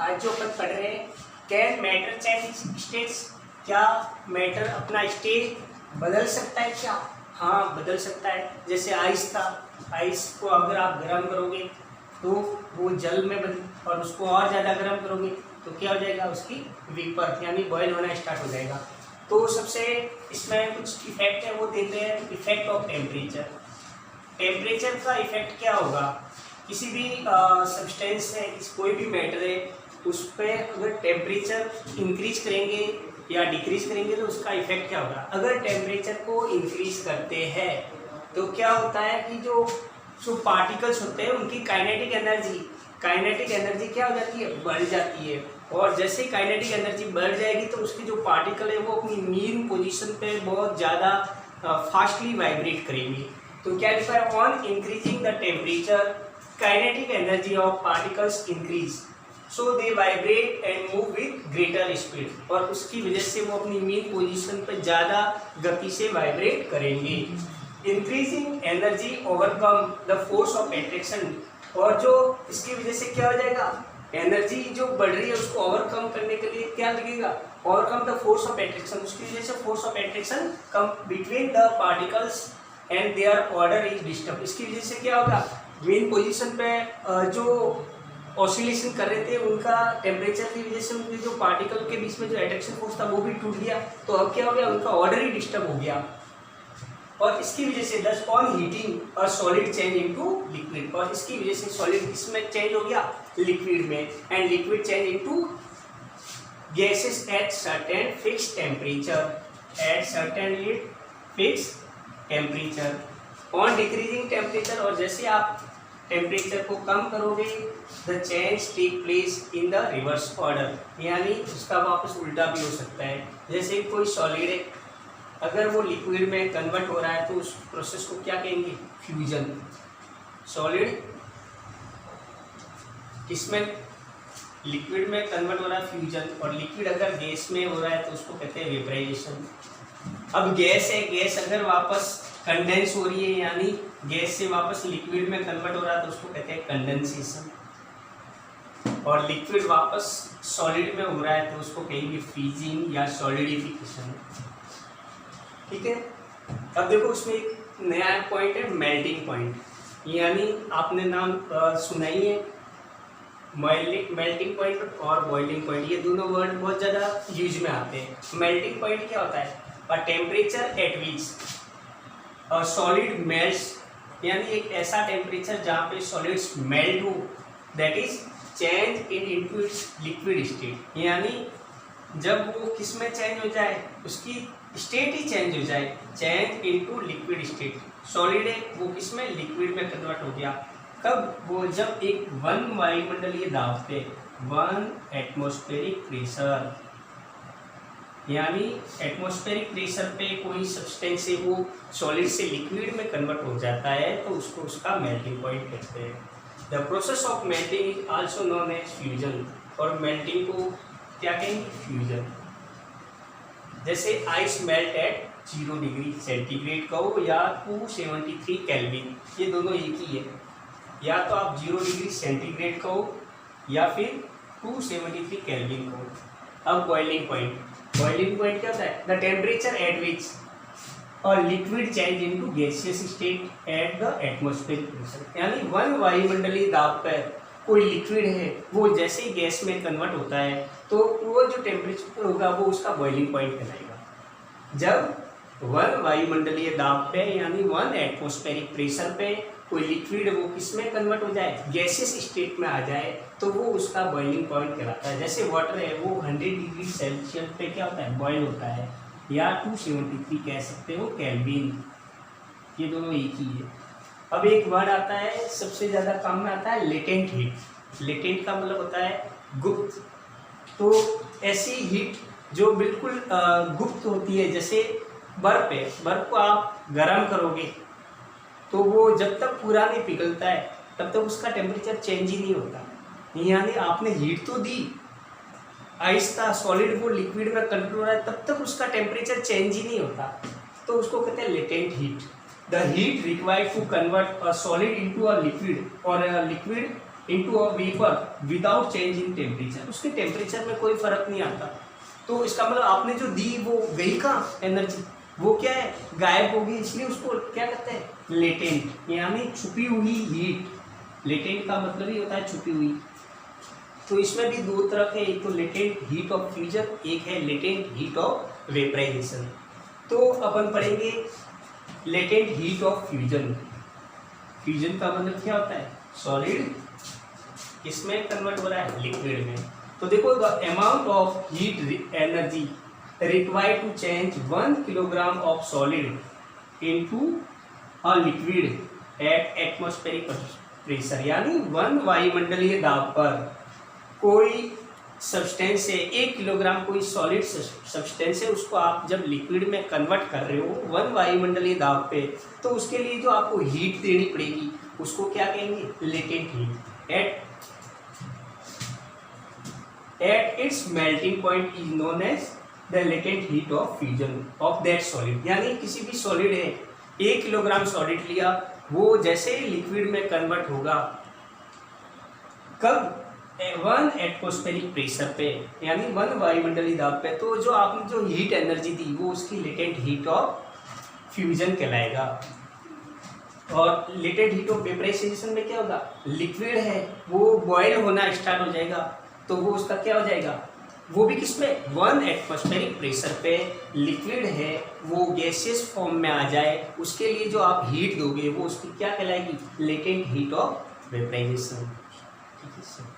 आज जो अपन पढ़ रहे हैं, कैन मैटर चेंज स्टेट्स, क्या मैटर अपना स्टेट बदल सकता है क्या? हाँ, बदल सकता है। जैसे आइस था, आइस को अगर आप गर्म करोगे तो वो जल में बदल, और उसको और ज़्यादा गर्म करोगे तो क्या हो जाएगा, उसकी वेपर यानी बॉयल होना स्टार्ट हो जाएगा। तो सबसे इसमें कुछ इफेक्ट है वो देते हैं, इफेक्ट ऑफ टेम्परेचर। टेम्परेचर का इफेक्ट क्या होगा, किसी भी सब्सटेंस है, कोई भी मैटर है, उस पर अगर टेम्परेचर इंक्रीज करेंगे या डिक्रीज करेंगे तो उसका इफेक्ट क्या होगा। अगर टेम्परेचर को इंक्रीज करते हैं तो क्या होता है कि जो पार्टिकल्स होते हैं उनकी काइनेटिक एनर्जी क्या हो जाती है, बढ़ जाती है। और जैसे ही काइनेटिक एनर्जी बढ़ जाएगी तो उसकी जो पार्टिकल है वो अपनी मीन पोजीशन पे बहुत ज़्यादा फास्टली वाइब्रेट करेंगे। तो क्या लिखा है, on increasing the temperature kinetic energy of particles increase, so they vibrate and move with greater speed. और उसकी वजह से वो अपनी मीन पोजीशन पर ज़्यादा गति से वाइब्रेट करेंगे। Increasing energy overcome the force of attraction, और जो इसकी वजह से क्या हो जाएगा, एनर्जी जो बढ़ रही है उसको ओवरकम करने के लिए क्या लगेगा, overcome the force of attraction. उसकी वजह से फोर्स ऑफ एट्रैक्शन कम between the particles and their order is disturb. इसकी वजह से क्या होगा, मेन पोजीशन पे जो ऑसिलेशन कर रहे थे उनका टेम्परेचर की वजह से उनके जो पार्टिकल के बीच में जो अट्रैक्शन फोर्स था वो भी टूट गया। तो अब क्या हो गया, उनका ऑर्डर ही डिस्टर्ब हो गया। और इसकी वजह से दस ऑन हीटिंग और सॉलिड चेंज इनटू लिक्विड, और इसकी वजह से सॉलिड किसमें चेंज हो गया, लिक्विड में, and liquid change into gases at certain fix temperature, at certain fix temperature. On decreasing temperature, और जैसे आप टेम्परेचर को कम करोगे the change take place in the reverse order, यानी उसका वापस उल्टा भी हो सकता है। जैसे कोई सॉलिड है, अगर वो लिक्विड में कन्वर्ट हो रहा है तो उस प्रोसेस को क्या कहेंगे, फ्यूजन। सॉलिड किसमें, लिक्विड में कन्वर्ट हो रहा है, फ्यूजन। और लिक्विड अगर गैस में हो रहा है तो उसको कहते हैं वेपराइजेशन। अब गैस है, गैस अगर वापस कंडेंस हो रही है यानी गैस से वापस लिक्विड में कन्वर्ट हो रहा है तो उसको कहते हैं कंडेंसेशन। और लिक्विड वापस सॉलिड में हो रहा है तो उसको कहेंगे फ्रीजिंग या सॉलिडिफिकेशन। ठीक है। अब देखो उसमें एक नया पॉइंट है, मेल्टिंग पॉइंट, यानी आपने नाम सुना ही है, मेल्टिंग पॉइंट और बॉइलिंग पॉइंट, ये दोनों वर्ड बहुत ज़्यादा यूज में आते हैं। मेल्टिंग पॉइंट क्या होता है, अ temperature at which a solid melts, यानी एक ऐसा टेम्परेचर जहाँ पे सॉलिड्स मेल्ट हो, that is change in into its liquid state, यानी जब वो किस में चेंज हो जाए, उसकी स्टेट ही चेंज हो जाए, change into liquid state. Solid है वो किस में, लिक्विड में कन्वर्ट हो गया। कब, वो जब एक 1 वायुमंडलीय दाब पे 1 एटमॉस्फेरिक प्रेशर, यानी एटमॉस्फेरिक प्रेशर पे कोई सब्सटेंस है वो सॉलिड से लिक्विड में कन्वर्ट हो जाता है तो उसको उसका मेल्टिंग पॉइंट कहते हैं। The process of melting is also known as fusion, और मेल्टिंग को क्या कहेंगे, फ्यूजन। जैसे ice melt at 0 degree centigrade कहो या 273 केल्विन, ये दोनों एक ही है। या तो आप 0 डिग्री सेंटीग्रेड कहो या फिर 273 केल्विन कहो। अब बॉइलिंग पॉइंट, बॉइलिंग पॉइंट क्या होता है, द टेम्परेचर एट विच और liquid change into gaseous state at the atmospheric pressure, यानी 1 वायुमंडलीय दाब पर कोई लिक्विड है वो जैसे ही गैस में कन्वर्ट होता है तो वो जो टेम्परेचर होगा वो उसका बॉइलिंग पॉइंट कहलाएगा। जब 1 वायुमंडलीय दाब पे यानी 1 एटमॉस्फेरिक प्रेशर पे कोई लिक्विड वो किस में कन्वर्ट हो जाए, गैसियस स्टेट में आ जाए तो वो उसका बॉइलिंग पॉइंट कहलाता है। जैसे वाटर है वो 100 डिग्री सेल्सियस पे क्या होता है, बॉयल होता है, या 273 कह सकते हो केल्विन, ये दोनों एक ही है। अब एक वर्ड आता है सबसे ज़्यादा काम में आता है, लेटेंट हीट। लेटेंट का मतलब होता है गुप्त। तो ऐसी हीट जो बिल्कुल गुप्त होती है, जैसे बर्फ है, बर्फ को आप गर्म करोगे तो वो जब तक पूरा नहीं पिघलता है तब तक उसका टेम्परेचर चेंज ही नहीं होता, यानी आपने हीट तो दी, आइस था, सॉलिड वो लिक्विड में कन्वर्ट हो रहा है, तब तक उसका टेम्परेचर चेंज ही नहीं होता, तो उसको कहते हैं latent heat. The heat required to convert a solid into a liquid और a liquid into a vapour without change in temperature, उसके टेम्परेचर में कोई फर्क नहीं आता। तो इसका मतलब आपने जो दी वो गई कहाँ एनर्जी, वो क्या है गायब होगी, इसलिए उसको क्या कहते हैं लेटेंट, यानी छुपी हुई हीट। लेटेंट का मतलब ही होता है छुपी हुई। तो इसमें भी दो तरह के, एक तो लेटेंट हीट ऑफ फ्यूजन, एक है लेटेंट हीट ऑफ वेपराइजेशन। तो अपन पढ़ेंगे latent heat of fusion. Fusion का मतलब क्या होता है सॉलिड किसमें कन्वर्ट हो रहा है लिक्विड में। तो देखो the amount of heat energy required to change 1 kilogram of solid into a liquid at atmospheric pressure, यानी 1 वायुमंडलीय दाब पर कोई सब्सटेंस है, 1 किलोग्राम कोई सॉलिड सब्सटेंस है, उसको आप जब लिक्विड में कन्वर्ट कर रहे हो 1 वायुमंडलीय दाब पे, तो उसके लिए जो आपको हीट देनी पड़ेगी उसको क्या कहेंगे latent heat. At its melting point is known as the latent heat of fusion of that solid, यानी किसी भी सॉलिड है 1 किलोग्राम सॉलिड लिया, वो जैसे ही लिक्विड में कन्वर्ट होगा कब 1 एटमॉस्फेरिक प्रेशर पे, यानी 1 वायुमंडलीय दाब पे, तो जो आपने जो हीट एनर्जी दी वो उसकी लेटेंट हीट ऑफ फ्यूजन कहलाएगा। और लेटेंट हीट ऑफ वेपराइजेशन में क्या होगा, लिक्विड है वो बॉयल होना स्टार्ट हो जाएगा, तो वो उसका क्या हो जाएगा, वो भी किस पे 1 एटमॉस्फेरिक प्रेशर पे लिक्विड है वो गैसियस फॉर्म में आ जाए, उसके लिए जो आप हीट दोगे वो उसकी क्या कहलाएगी लेटेंट हीट ऑफ वेपराइजेशन। ठीक है।